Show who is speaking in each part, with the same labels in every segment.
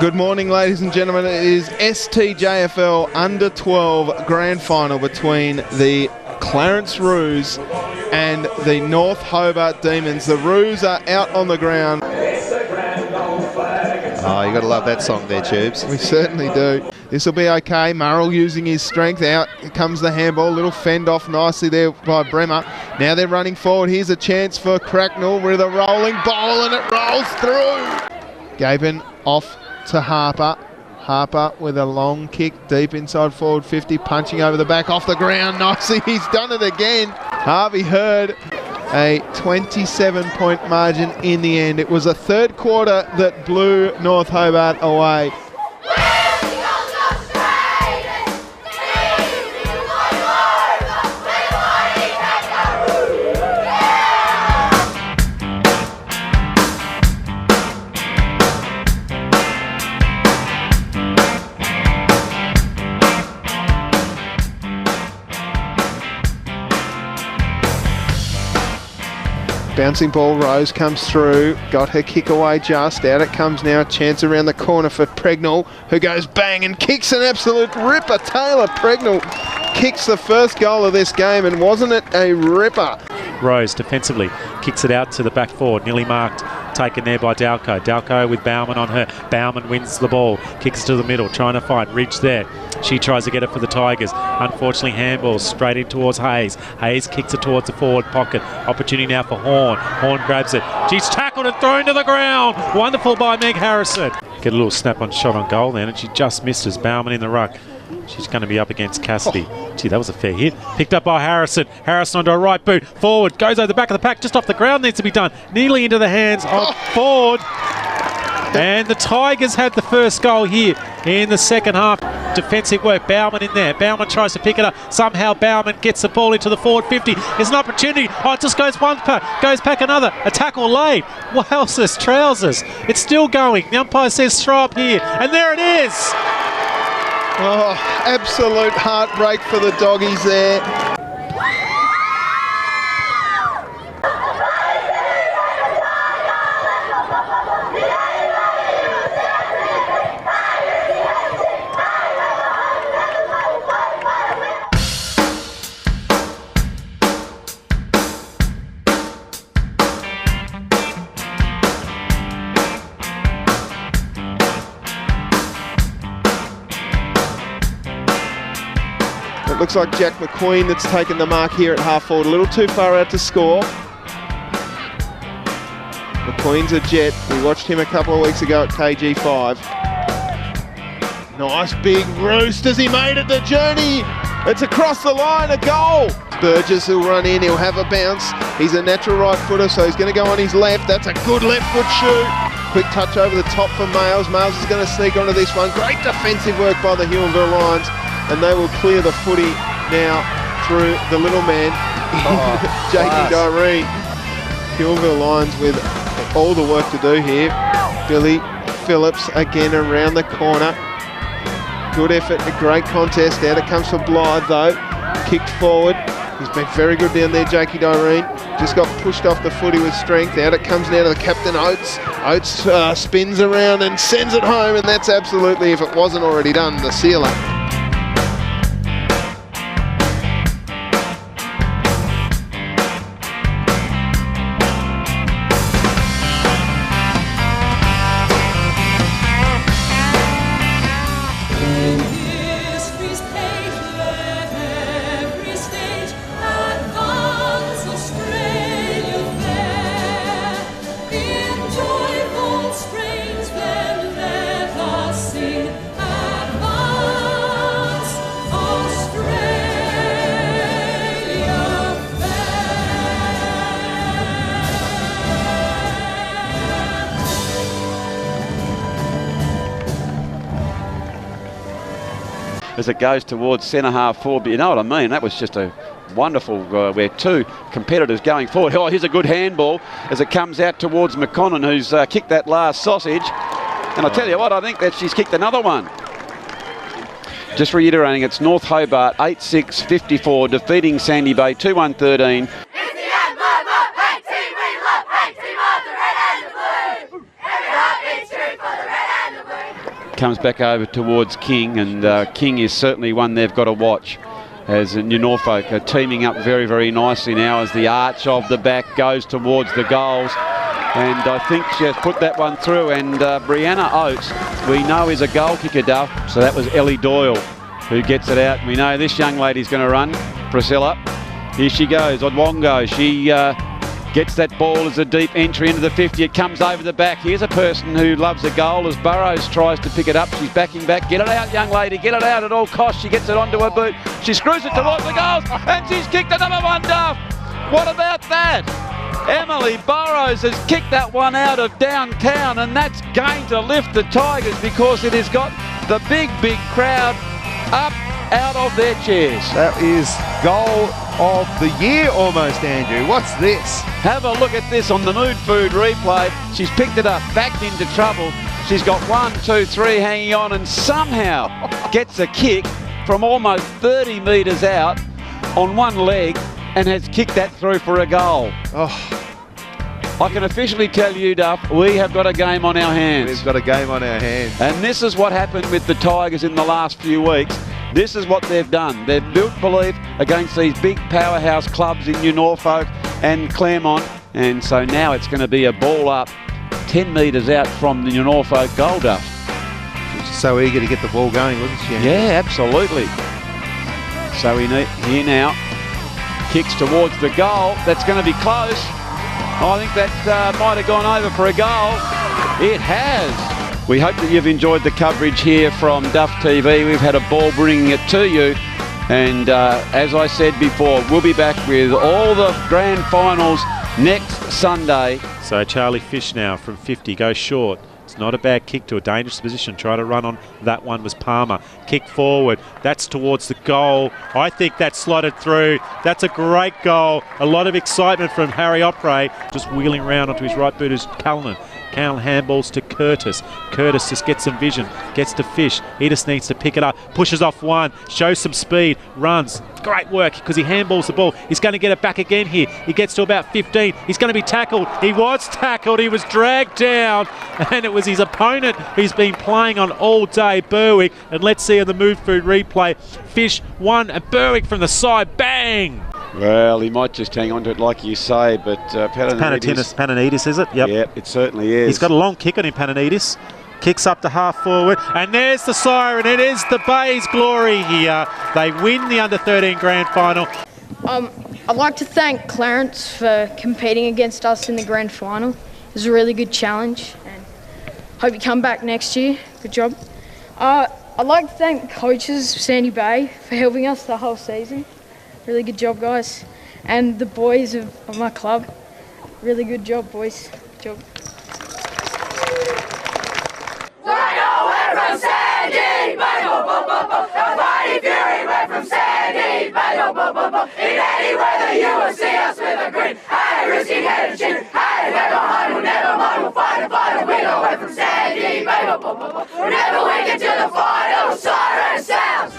Speaker 1: Good morning, ladies and gentlemen. It is STJFL Under 12 Grand Final between the Clarence Roos and the North Hobart Demons. The Roos are out on the ground.
Speaker 2: Oh, you got to love that song there, Tubes.
Speaker 1: We certainly do. This will be okay. Murrell using his strength. Out comes the handball. Little fend off nicely there by Bremer. Now they're running forward. Here's a chance for Cracknell with a rolling ball, and it rolls through. Gabin off to Harper. Harper with a long kick deep inside forward 50, punching over the back off the ground nicely. He's done it again. Harvey Hurd, a 27-point margin in the end. It was a third quarter that blew North Hobart away. Bouncing ball, Rose comes through, got her kick away just. Out it comes now, chance around the corner for Pregnell, who goes bang and kicks an absolute ripper. Taylor Pregnell kicks the first goal of this game, and wasn't it a ripper?
Speaker 3: Rose defensively kicks it out to the back forward, nearly marked, taken there by Dalco. Dalco with Bauman on her. Bauman wins the ball, kicks to the middle, trying to fight. Ridge there. She tries to get it for the Tigers. Unfortunately, handball straight in towards Hayes. Hayes kicks it towards the forward pocket. Opportunity now for Horn. Horn grabs it. She's tackled and thrown to the ground. Wonderful by Meg Harrison. Get a little snap-on shot on goal then, and she just missed as Bauman in the ruck. She's going to be up against Cassidy. Gee, that was a fair hit. Picked up by Harrison. Harrison onto a right boot. Forward. Goes over the back of the pack. Just off the ground needs to be done. Nearly into the hands of Ford. And the Tigers had the first goal here in the second half. Defensive work. Bauman in there. Bauman tries to pick it up. Somehow Bauman gets the ball into the forward 50. There's an opportunity. Oh, it just goes one pack. Goes back another. A tackle laid. Wowzers, trousers. It's still going. The umpire says throw up here. And there it is.
Speaker 1: Oh, absolute heartbreak for the doggies there. It looks like Jack McQueen that's taken the mark here at half forward. A little too far out to score. McQueen's a jet. We watched him a couple of weeks ago at KG5. Nice big roost as he made it the journey. It's across the line, a goal. Burgess will run in, he'll have a bounce. He's a natural right footer, so he's going to go on his left. That's a good left foot shoot. Quick touch over the top for Males. Males is going to sneak onto this one. Great defensive work by the Huonville Lions. And they will clear the footy now through the little man, Jakey Dyreen. Huonville Lions with all the work to do here. Billy Phillips again around the corner. Good effort, a great contest. Out it comes for Blythe though. Kicked forward. He's been very good down there, Jakey Dyreen. Just got pushed off the footy with strength. Out it comes now to the captain, Oates. Oates spins around and sends it home, and that's absolutely, if it wasn't already done, the sealer.
Speaker 4: As it goes towards centre half forward, but you know what I mean, that was just a wonderful where two competitors going forward. Oh, here's a good handball as it comes out towards McConnell, who's kicked that last sausage, and I tell you what, I think that she's kicked another one. Just reiterating, it's North Hobart 8-6-54 defeating Sandy Bay 2-1-13. comes back over towards King, and King is certainly one they've got to watch, as New Norfolk are teaming up very, very nicely now as the arch of the back goes towards the goals. And I think she has put that one through, and Brianna Oates, we know, is a goal kicker, Duff, so that was Ellie Doyle who gets it out. We know this young lady's going to run, Priscilla. Here she goes, Odwongo. She gets that ball as a deep entry into the 50. It comes over the back. Here's a person who loves a goal as Burrows tries to pick it up. She's backing back. Get it out, young lady. Get it out at all costs. She gets it onto her boot. She screws it towards the goals, and she's kicked another one, Duff. What about that? Emily Burrows has kicked that one out of downtown, and that's going to lift the Tigers because it has got the big, big crowd up out of their chairs.
Speaker 2: That is goal of the year almost, Andrew. What's this?
Speaker 4: Have a look at this on the Mood Food replay. She's picked it up, backed into trouble. She's got 1, 2, 3 hanging on, and somehow gets a kick from almost 30 metres out on one leg and has kicked that through for a goal. I can officially tell you, Duff, we have got a game on our hands.
Speaker 2: We've got a game on our hands.
Speaker 4: And this is what happened with the Tigers in the last few weeks. This is what they've done. They've built belief against these big powerhouse clubs in New Norfolk and Claremont. And so now it's going to be a ball up 10 metres out from the New Norfolk goal, Duff.
Speaker 2: She's so eager to get the ball going, wasn't she, Andrew?
Speaker 4: Yeah, absolutely. So here now, kicks towards the goal. That's going to be close. I think that might have gone over for a goal. It has. We hope that you've enjoyed the coverage here from Duff TV. We've had a ball bringing it to you. And as I said before, we'll be back with all the grand finals next Sunday.
Speaker 3: So Charlie Fish now from 50 goes short. It's not a bad kick to a dangerous position. Try to run on that one was Palmer. Kick forward. That's towards the goal. I think that slotted through. That's a great goal. A lot of excitement from Harry Opre. Just wheeling around onto his right boot is Callan. Callan handballs to Curtis. Curtis just gets some vision. Gets to Fish. He just needs to pick it up. Pushes off one. Shows some speed. Runs. Great work because he handballs the ball. He's going to get it back again here. He gets to about 15. He's going to be tackled. He was tackled. He was dragged down. And it was his opponent who's been playing on all day, Berwick. And let's see on the Mood Food replay. Fish won and Berwick from the side. Bang!
Speaker 4: Well, he might just hang on to it like you say, but
Speaker 3: Pananidis, is it? Yep.
Speaker 4: Yeah, it certainly is.
Speaker 3: He's got a long kick on him, Pananidis. Kicks up to half forward, and there's the siren. It is the Bay's glory here. They win the under-13 grand final.
Speaker 5: I'd like to thank Clarence for competing against us in the grand final. It was a really good challenge, and hope you come back next year. Good job. I'd like to thank the coaches, Sandy Bay, for helping us the whole season. Really good job, guys. And the boys of my club. Really good job, boys. Good job.
Speaker 6: From Sandy Bay, the mighty fury went from Sandy Bay, in any weather you will see us with a grin. Hey, risking head and chin. Hey, never hide, we'll never mind, we'll fight and win away from Sandy Bay. Whenever we get to the final, siren sounds.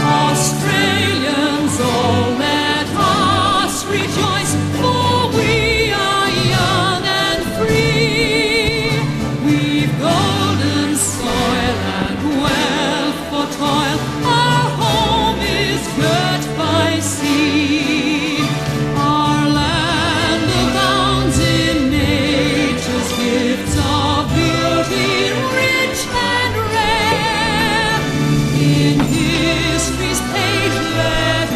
Speaker 7: Australians, all let us rejoice, for we are young and free. We've golden soil and wealth for toil. Our home is girt by sea. Our land abounds in nature's gifts of beauty, rich and rare. In history's page, let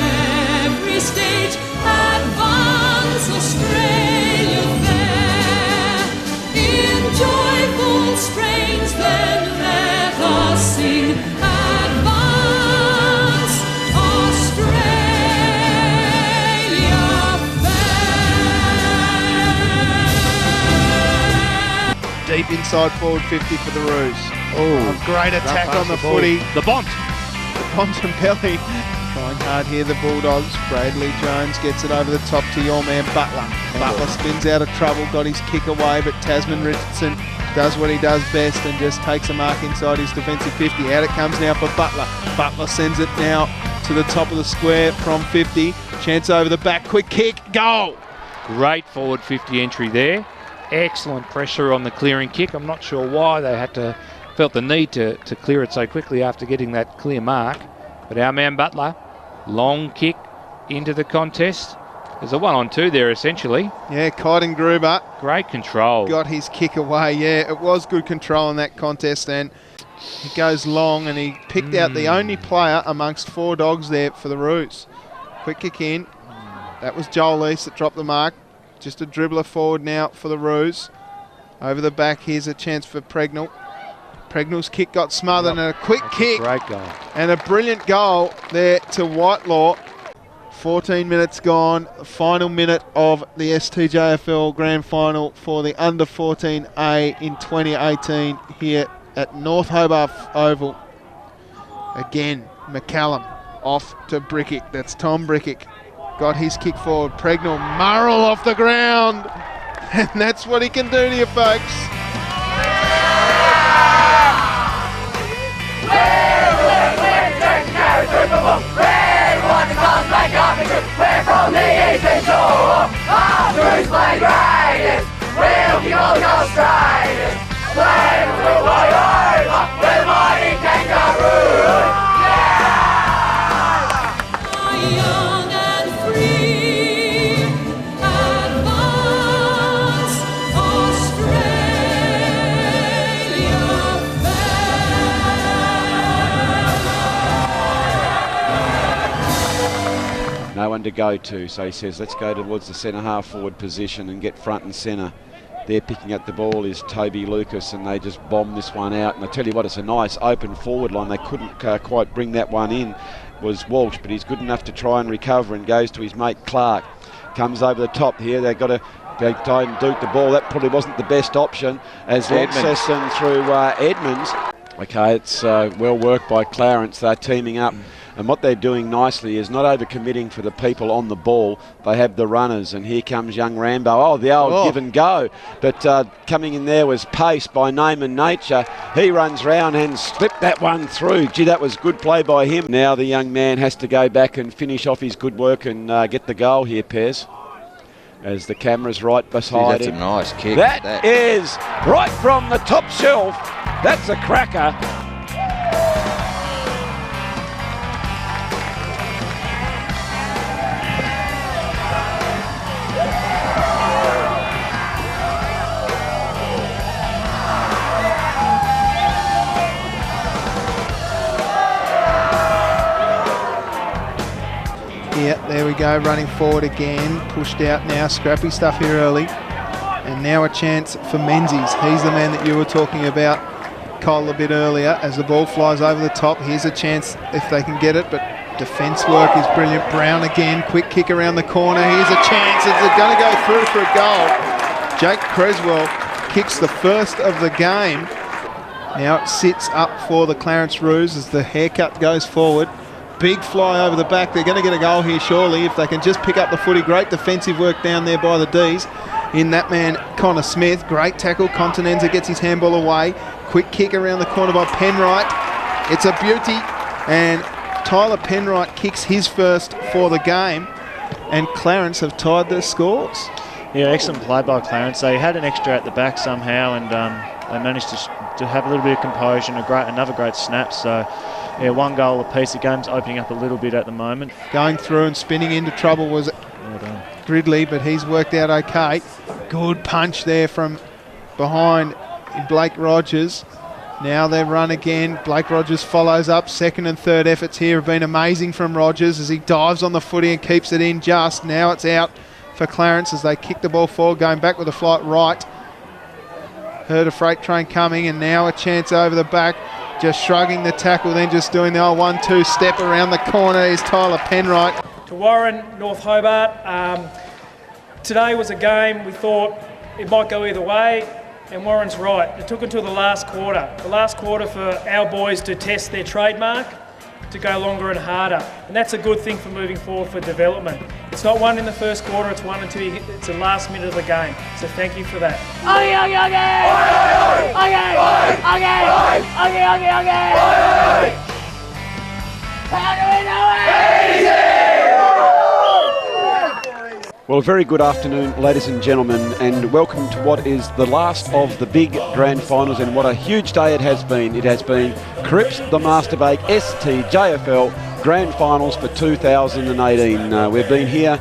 Speaker 7: every stage advance Australia fair. In joyful strains, then let us sing, advance Australia fair.
Speaker 1: Deep inside forward 50 for the Roos. Oh, great attack on the footy.
Speaker 3: The Bont.
Speaker 1: Bontempelli trying hard here, the Bulldogs. Bradley Jones gets it over the top to your man Butler. Butler spins out of trouble, got his kick away, but Tasman Richardson does what he does best and just takes a mark inside his defensive 50. Out it comes now for Butler. Butler sends it now to the top of the square from 50. Chance over the back, quick kick, goal!
Speaker 8: Great forward 50 entry there. excellent pressure on the clearing kick. I'm not sure why they felt the need to clear it so quickly after getting that clear mark. But our man Butler, long kick into the contest. There's a 1-on-2 there essentially.
Speaker 1: Yeah, Kyden Gruber.
Speaker 8: Great control.
Speaker 1: Got his kick away. Yeah, it was good control in that contest, and he goes long and he picked out the only player amongst 4 dogs there for the Roos. Quick kick in. That was Joel East that dropped the mark. Just a dribbler forward now for the Roos. Over the back, here's a chance for Pregnell. Pregnell's kick got smothered, and a quick kick.
Speaker 8: Great goal.
Speaker 1: And a brilliant goal there to Whitelaw. 14 minutes gone. Final minute of the STJFL Grand Final for the Under 14A in 2018 here at North Hobart Oval. Again, McCallum off to Brickick. That's Tom Brickick. Got his kick forward. Pregnell, Murrell off the ground. And that's what he can do to you, folks.
Speaker 6: We're from the eastern shore. Our Bruce play greatest. We'll be all go straightest. Play will go over with mighty kangaroo.
Speaker 7: Young and free, advance, Australia fair.
Speaker 4: No one to go to, so he says let's go towards the centre half forward position and get front and centre. They're picking up the ball is Toby Lucas, and they just bomb this one out. And I tell you what, it's a nice open forward line. They couldn't quite bring that one in, was Walsh, but he's good enough to try and recover and goes to his mate Clark. Comes over the top here. They've got to try and duke the ball. That probably wasn't the best option as Launceston through Edmonds. Okay, it's well worked by Clarence. They're teaming up. And what they're doing nicely is not overcommitting for the people on the ball. They have the runners, and here comes young Rambo. Oh, the old give and go. But coming in there was Pace by name and nature. He runs round and slipped that one through. Gee, that was good play by him. Now the young man has to go back and finish off his good work and get the goal here, Pez. As the camera's right beside him.
Speaker 9: That's a nice kick.
Speaker 4: That is right from the top shelf. That's a cracker.
Speaker 1: Yeah, there we go, running forward again, pushed out now, scrappy stuff here early. And now a chance for Menzies. He's the man that you were talking about, Cole, a bit earlier, as the ball flies over the top. Here's a chance if they can get it, but defence work is brilliant. Brown again, quick kick around the corner. Here's a chance, it's going to go through for a goal. Jake Creswell kicks the first of the game. Now it sits up for the Clarence Roos as the haircut goes forward. Big fly over the back. They're going to get a goal here surely if they can just pick up the footy. Great defensive work down there by the D's. In that man, Connor Smith. Great tackle. Continenza gets his handball away. Quick kick around the corner by Penwright. It's a beauty. And Tyler Penwright kicks his first for the game. And Clarence have tied their scores.
Speaker 10: Yeah, excellent play by Clarence. They had an extra at the back somehow, and they managed to have a little bit of composure and another great snap. So, yeah, 1 goal apiece. The game's opening up a little bit at the moment.
Speaker 1: Going through and spinning into trouble was Gridley, but he's worked out okay. Good punch there from behind Blake Rogers. Now they run again. Blake Rogers follows up. Second and third efforts here have been amazing from Rogers as he dives on the footy and keeps it in just. Now it's out for Clarence as they kick the ball forward, going back with a flight right. Heard a freight train coming, and now a chance over the back. Just shrugging the tackle, then just doing the old 1-2 step around the corner is Tyler Penwright.
Speaker 11: To Warren, North Hobart. Today was a game we thought it might go either way, and Warren's right. It took until the last quarter. The last quarter for our boys to test their trademark, to go longer and harder. And that's a good thing for moving forward for development. It's not one in the first quarter, it's one until it's the last minute of the game. So thank you for that.
Speaker 4: Well, very good afternoon, ladies and gentlemen, and welcome to what is the last of the big grand finals, and what a huge day it has been. It has been Crips the Masturbake STJFL Grand Finals for 2018. We've been here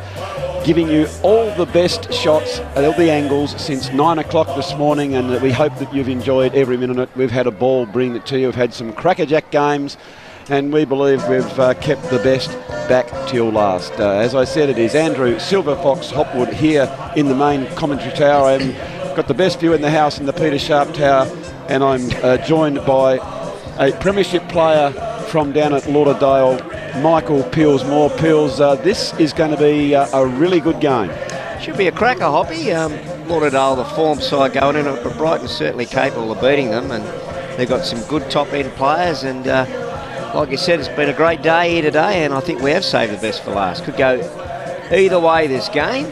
Speaker 4: giving you all the best shots at all the angles since 9 o'clock this morning, and we hope that you've enjoyed every minute of it. We've had a ball bringing it to you. We've had some crackerjack games, and we believe we've kept the best back till last. As I said, it is Andrew Silver Fox Hopwood here in the main commentary tower. I've got the best view in the house in the Peter Sharp Tower, and I'm joined by a premiership player from down at Lauderdale, Michael Peelsmore. Peels, this is going to be a really good game.
Speaker 9: Should be a cracker, Hoppy. Lauderdale, the form side going in, but Brighton's certainly capable of beating them, and they've got some good top-end players, and like you said, it's been a great day here today, and I think we have saved the best for last. Could go either way this game.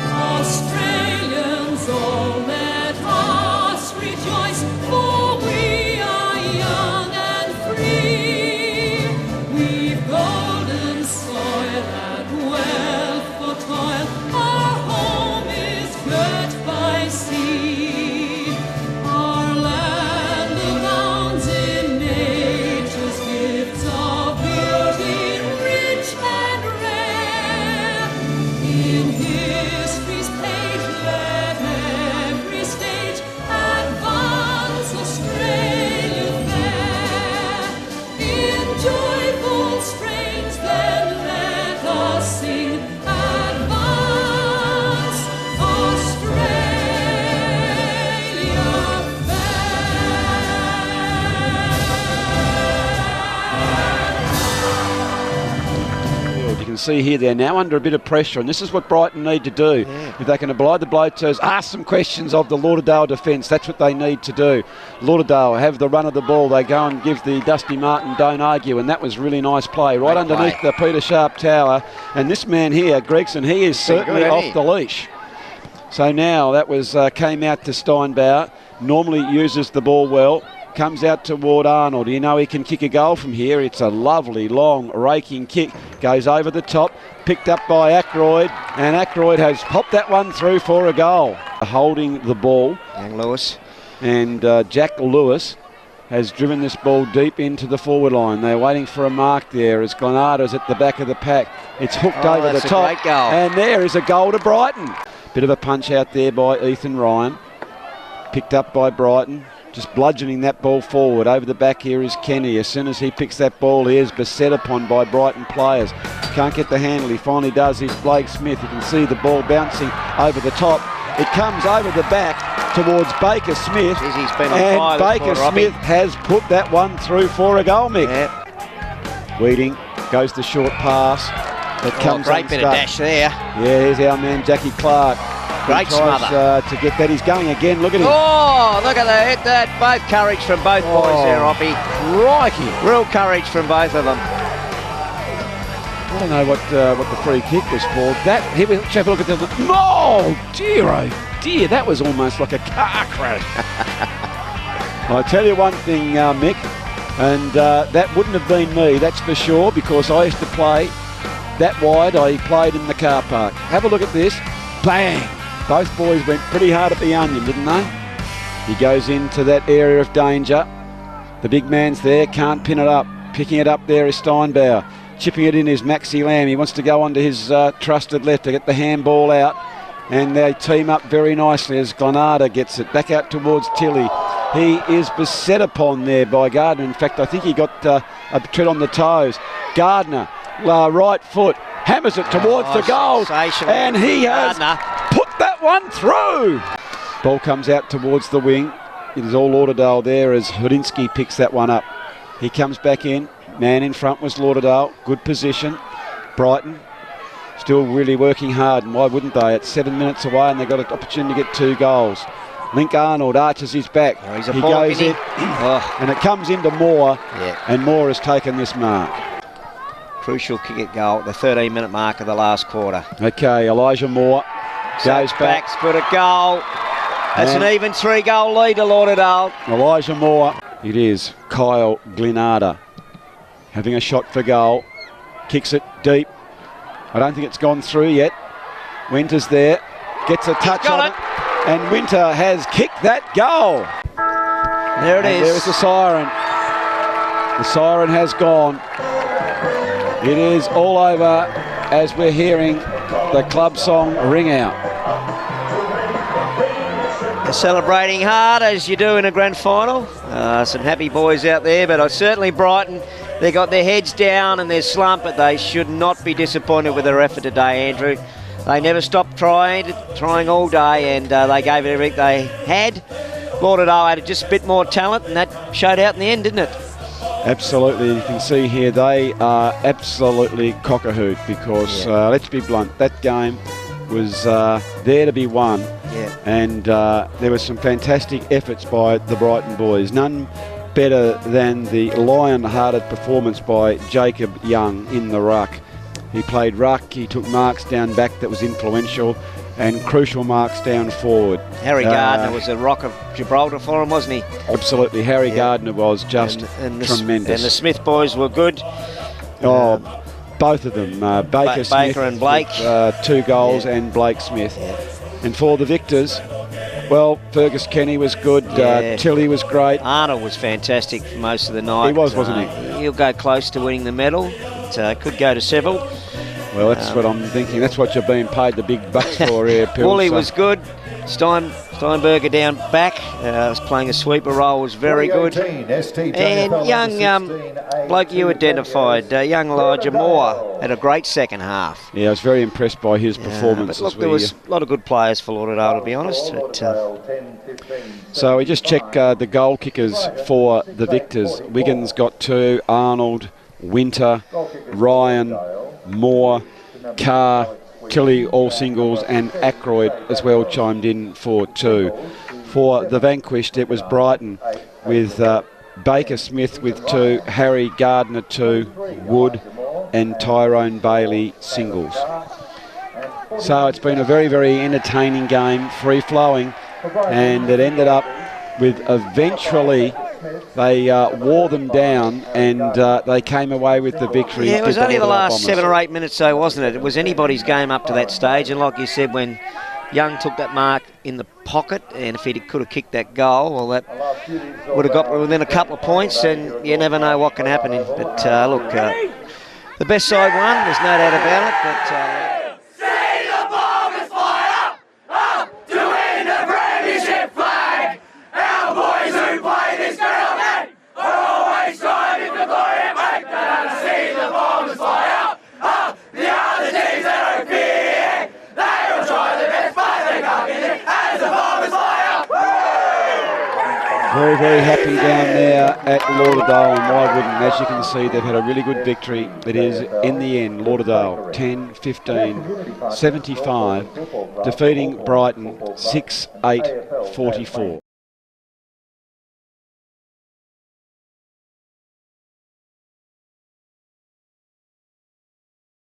Speaker 7: Australians, all let us rejoice, for we are young and free. We've golden soil and wealth for toil. Our home is girt by sea. Our land abounds in nature's gifts of beauty, rich and rare. In history's page, let every stage advance Australia fair. In joyful strains, then let us sing, advance Australia
Speaker 4: You can see here they're now under a bit of pressure, and this is what Brighton need to do. If they can oblige the blowtorns, ask some questions of the Lauderdale defence, that's what they need to do. Lauderdale have the run of the ball. They go and give the Dusty Martin don't argue, and that was really nice play right underneath the Peter Sharp Tower. And this man here, Gregson, he is certainly off the leash. So now that was came out to Steinbauer. Normally uses the ball well. Comes out toward Arnold. You know he can kick a goal from here. It's a lovely, long, raking kick. Goes over the top. Picked up by Ackroyd. And Ackroyd has popped that one through for a goal. Holding the ball.
Speaker 9: Young Lewis.
Speaker 4: And Jack Lewis has driven this ball deep into the forward line. They're waiting for a mark there as Glenada's at the back of the pack. It's hooked over the top.
Speaker 9: Great goal.
Speaker 4: And there is a goal to Brighton. Bit of a punch out there by Ethan Ryan. Picked up by Brighton. Just bludgeoning that ball forward. Over the back here is Kenny. As soon as he picks that ball, he is beset upon by Brighton players. Can't get the handle. He finally does. He's Blake Smith. You can see the ball bouncing over the top. It comes over the back towards Baker Smith.
Speaker 9: Jeez, he's been on
Speaker 4: and
Speaker 9: fire
Speaker 4: Baker
Speaker 9: this
Speaker 4: Smith has put that one through for a goal, Mick.
Speaker 9: Yep.
Speaker 4: Weeding goes the short pass. It comes
Speaker 9: Great bit of dash there.
Speaker 4: Yeah, here's our man Jackie Clark.
Speaker 9: Great
Speaker 4: tries,
Speaker 9: smother.
Speaker 4: to get that. He's going again. Look at him.
Speaker 9: Oh, look at that. Both courage from both boys there, Hoppy.
Speaker 4: Crikey.
Speaker 9: Real courage from both of them.
Speaker 4: I don't know what the free kick was for. That, here, let's have a look at the... Oh, dear, oh, dear. That was almost like a car crash. I'll tell you one thing, Mick, and that wouldn't have been me, that's for sure, because I used to play that wide. I played in the car park. Have a look at this. Bang. Both boys went pretty hard at the onion, didn't they? He goes into that area of danger. The big man's there, can't pin it up. Picking it up there is Steinbauer. Chipping it in is Maxi Lamb. He wants to go onto his trusted left to get the handball out. And they team up very nicely as Glenada gets it back out towards Tilly. He is beset upon there by Gardner. In fact, I think he got a tread on the toes. Gardner, right foot, hammers it towards the goal. And he has put that one through. Ball comes out towards the wing. It is all Lauderdale there as Hudinsky picks that one up. He comes back in. Man in front was Lauderdale. Good position. Brighton still really working hard, and why wouldn't they? It's 7 minutes away and they've got an opportunity to get 2 goals. Link Arnold arches his back.
Speaker 9: Oh,
Speaker 4: he goes in, and it comes into Moore, and Moore has taken this mark.
Speaker 9: Crucial kick at goal, the 13-minute mark of the last quarter.
Speaker 4: Okay, Elijah Moore goes back.
Speaker 9: But a goal. That's an even 3-goal lead to Lauderdale.
Speaker 4: Elijah Moore. It is Kyle Glenada having a shot for goal. Kicks it deep. I don't think it's gone through yet. Winter's there, gets a touch on it, and Winter has kicked that goal.
Speaker 9: There it is.
Speaker 4: There is the siren. The siren has gone. It is all over as we're hearing the club song ring out.
Speaker 9: They're celebrating hard as you do in a grand final. Some happy boys out there, but certainly Brighton, they got their heads down and their slump, but they should not be disappointed with their effort today, Andrew. They never stopped trying all day, and they gave it everything they had. Lauderdale had just a bit more talent, and that showed out in the end, didn't it?
Speaker 4: Absolutely. You can see here they are absolutely cock-a-hoot because, let's be blunt, that game was there to be won.
Speaker 9: Yeah.
Speaker 4: And there were some fantastic efforts by the Brighton boys. None better than the lion-hearted performance by Jacob Young in the ruck. He played ruck, he took marks down back that was influential, and crucial marks down forward.
Speaker 9: Harry Gardner was a rock of Gibraltar for him, wasn't he?
Speaker 4: Absolutely. Harry Gardner was just tremendous.
Speaker 9: And the Smith boys were good.
Speaker 4: Both of them. Baker Smith
Speaker 9: and Blake.
Speaker 4: With, 2 goals, and Blake Smith. And for the victors, well, Fergus Kenny was good. Tilly was great.
Speaker 9: Arnold was fantastic for most of the night.
Speaker 4: He was, wasn't he?
Speaker 9: He'll go close to winning the medal. It could go to several.
Speaker 4: Well, that's what I'm thinking. That's what you're being paid the big bucks for here, Pils.
Speaker 9: Woolley was good. Steinberger down back, was playing a sweeper role, was very good. And young bloke you identified, young Elijah Moore, had a great second half.
Speaker 4: Yeah, I was very impressed by his performance.
Speaker 9: But look, there was a lot of good players for Lauderdale, to be honest.
Speaker 4: So we just check the goal kickers for the victors. Wiggins got 2, Arnold, Winter, Ryan, Moore, Carr, Tilly all singles, and Ackroyd as well chimed in for 2. For the vanquished, it was Brighton with Baker Smith with 2, Harry Gardner 2, Wood and Tyrone Bailey singles. So it's been a very, very entertaining game, free-flowing, and it ended up with eventually they wore them down and they came away with the victory.
Speaker 9: Yeah, it was only the last 7 or 8 minutes though, wasn't it? It was anybody's game up to that stage, and like you said, when Young took that mark in the pocket, and if he could have kicked that goal, well, that would have got within a couple of points, and you never know what can happen. But look, the best side won, there's no doubt about it, but...
Speaker 4: Very, very happy down there at Lauderdale, and why wouldn't? As you can see, they've had a really good victory. It is, in the end, Lauderdale 10-15-75, defeating Brighton 6-8-44.